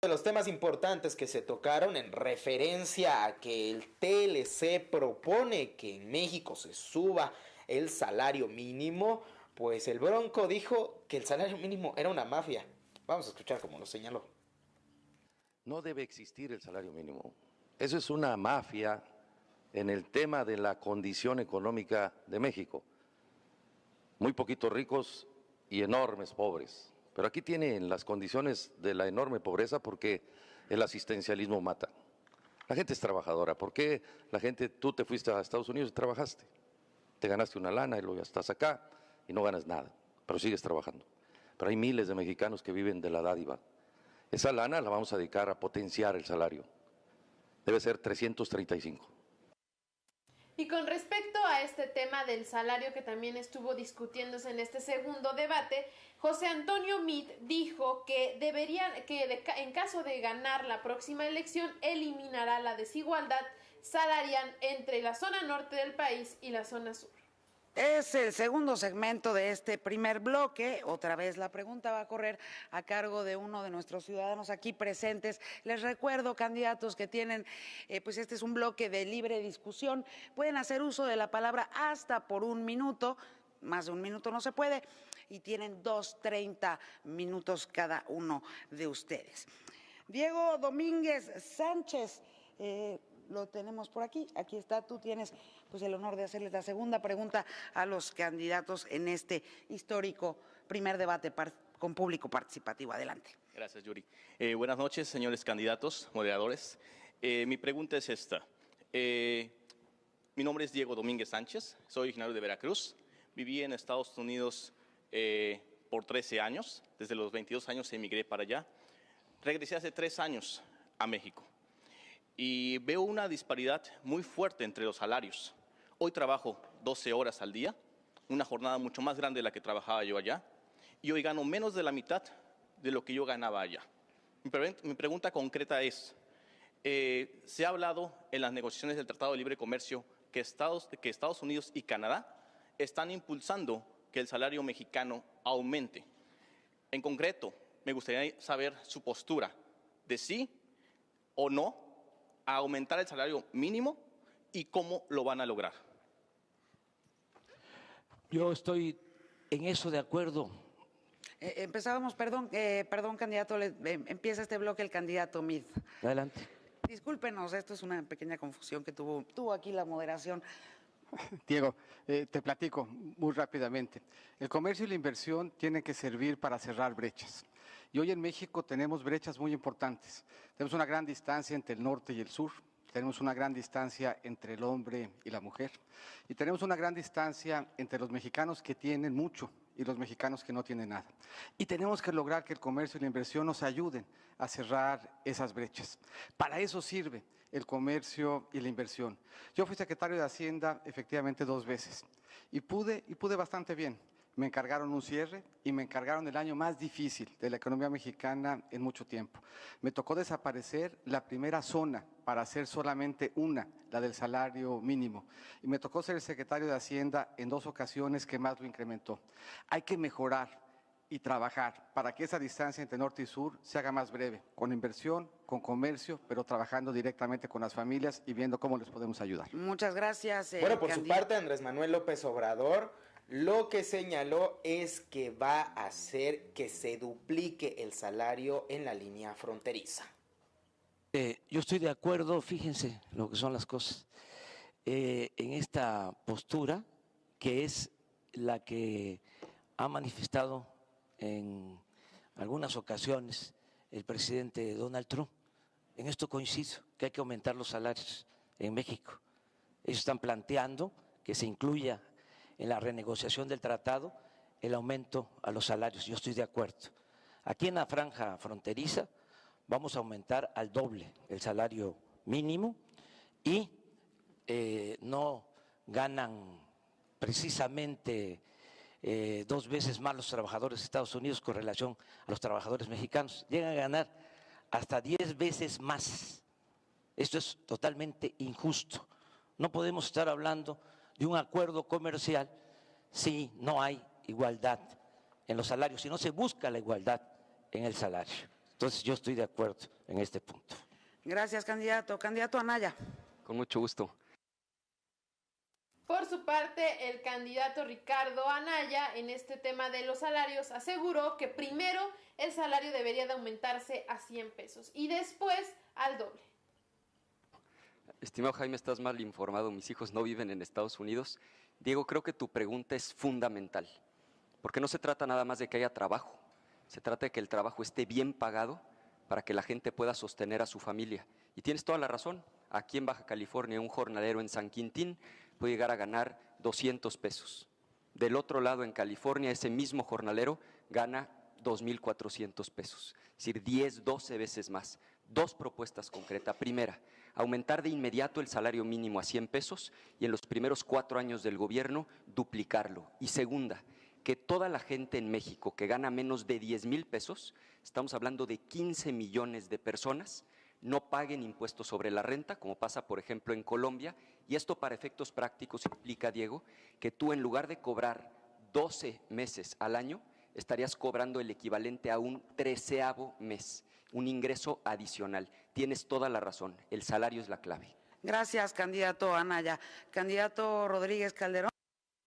De los temas importantes que se tocaron en referencia a que el TLC propone que en México se suba el salario mínimo, pues el Bronco dijo que el salario mínimo era una mafia. Vamos a escuchar cómo lo señaló. No debe existir el salario mínimo. Eso es una mafia en el tema de la condición económica de México. Muy poquitos ricos y enormes pobres. Pero aquí tienen las condiciones de la enorme pobreza porque el asistencialismo mata. La gente es trabajadora. ¿Por qué la gente, tú te fuiste a Estados Unidos y trabajaste? Te ganaste una lana y luego ya estás acá y no ganas nada, pero sigues trabajando. Pero hay miles de mexicanos que viven de la dádiva. Esa lana la vamos a dedicar a potenciar el salario. Debe ser 335. Y con respecto a este tema del salario que también estuvo discutiéndose en este segundo debate, José Antonio Meade dijo que en caso de ganar la próxima elección, eliminará la desigualdad salarial entre la zona norte del país y la zona sur. Es el segundo segmento de este primer bloque. Otra vez la pregunta va a correr a cargo de uno de nuestros ciudadanos aquí presentes. Les recuerdo, candidatos que tienen, pues este es un bloque de libre discusión. Pueden hacer uso de la palabra hasta por 1 minuto. Más de 1 minuto no se puede. Y tienen 30 minutos cada uno de ustedes. Diego Domínguez Sánchez, lo tenemos por aquí. Aquí está. Tú tienes pues el honor de hacerles la segunda pregunta a los candidatos en este histórico primer debate con público participativo. Adelante. Gracias, Yuri. Buenas noches, señores candidatos, moderadores. Mi pregunta es esta. Mi nombre es Diego Domínguez Sánchez, soy originario de Veracruz. Viví en Estados Unidos por 13 años. Desde los 22 años emigré para allá. Regresé hace 3 años a México. Y veo una disparidad muy fuerte entre los salarios. Hoy trabajo 12 horas al día, una jornada mucho más grande de la que trabajaba yo allá, y hoy gano menos de la mitad de lo que yo ganaba allá. Mi pregunta concreta es, se ha hablado en las negociaciones del Tratado de Libre Comercio que Estados Unidos y Canadá están impulsando que el salario mexicano aumente. En concreto, me gustaría saber su postura de sí o no a aumentar el salario mínimo y cómo lo van a lograr. Yo estoy en eso de acuerdo. Empezábamos, perdón, candidato, empieza este bloque el candidato Meade. Adelante. Discúlpenos, esto es una pequeña confusión que tuvo aquí la moderación. Diego, te platico muy rápidamente. El comercio y la inversión tienen que servir para cerrar brechas. Y hoy en México tenemos brechas muy importantes. Tenemos una gran distancia entre el norte y el sur. Tenemos una gran distancia entre el hombre y la mujer. Y tenemos una gran distancia entre los mexicanos que tienen mucho y los mexicanos que no tienen nada. Y tenemos que lograr que el comercio y la inversión nos ayuden a cerrar esas brechas. Para eso sirve el comercio y la inversión. Yo fui secretario de Hacienda efectivamente 2 veces y pude bastante bien. Me encargaron un cierre y me encargaron el año más difícil de la economía mexicana en mucho tiempo. Me tocó desaparecer la primera zona para hacer solamente una, la del salario mínimo. Y me tocó ser el secretario de Hacienda en 2 ocasiones que más lo incrementó. Hay que mejorar y trabajar para que esa distancia entre norte y sur se haga más breve, con inversión, con comercio, pero trabajando directamente con las familias y viendo cómo les podemos ayudar. Muchas gracias. Bueno, por su parte, Andrés Manuel López Obrador lo que señaló es que va a hacer que se duplique el salario en la línea fronteriza. Yo estoy de acuerdo, fíjense lo que son las cosas, en esta postura que es la que ha manifestado en algunas ocasiones el presidente Donald Trump. En esto coincido, que hay que aumentar los salarios en México. Ellos están planteando que se incluya en la renegociación del tratado el aumento a los salarios. Yo estoy de acuerdo. Aquí en la franja fronteriza vamos a aumentar al doble el salario mínimo y no ganan precisamente 2 veces más los trabajadores de Estados Unidos con relación a los trabajadores mexicanos. Llegan a ganar hasta 10 veces más. Esto es totalmente injusto. No podemos estar hablando de un acuerdo comercial si no hay igualdad en los salarios, si no se busca la igualdad en el salario. Entonces yo estoy de acuerdo en este punto. Gracias, candidato. Candidato Anaya. Con mucho gusto. Por su parte, el candidato Ricardo Anaya, en este tema de los salarios, aseguró que primero el salario debería de aumentarse a 100 pesos y después al doble. Estimado Jaime, estás mal informado. Mis hijos no viven en Estados Unidos. Diego, creo que tu pregunta es fundamental, porque no se trata nada más de que haya trabajo. Se trata de que el trabajo esté bien pagado para que la gente pueda sostener a su familia. Y tienes toda la razón. Aquí en Baja California, un jornalero en San Quintín puede llegar a ganar 200 pesos. Del otro lado, en California, ese mismo jornalero gana 2,400 pesos. Es decir, 10, 12 veces más. Dos propuestas concretas. Primera, aumentar de inmediato el salario mínimo a 100 pesos y en los primeros 4 años del gobierno duplicarlo. Y segunda, que toda la gente en México que gana menos de 10,000 pesos, estamos hablando de 15 millones de personas, no paguen impuestos sobre la renta, como pasa, por ejemplo, en Colombia, y esto para efectos prácticos implica, Diego, que tú en lugar de cobrar 12 meses al año, estarías cobrando el equivalente a un 13º mes, un ingreso adicional. Tienes toda la razón, el salario es la clave. Gracias, candidato Anaya. Candidato Rodríguez Calderón.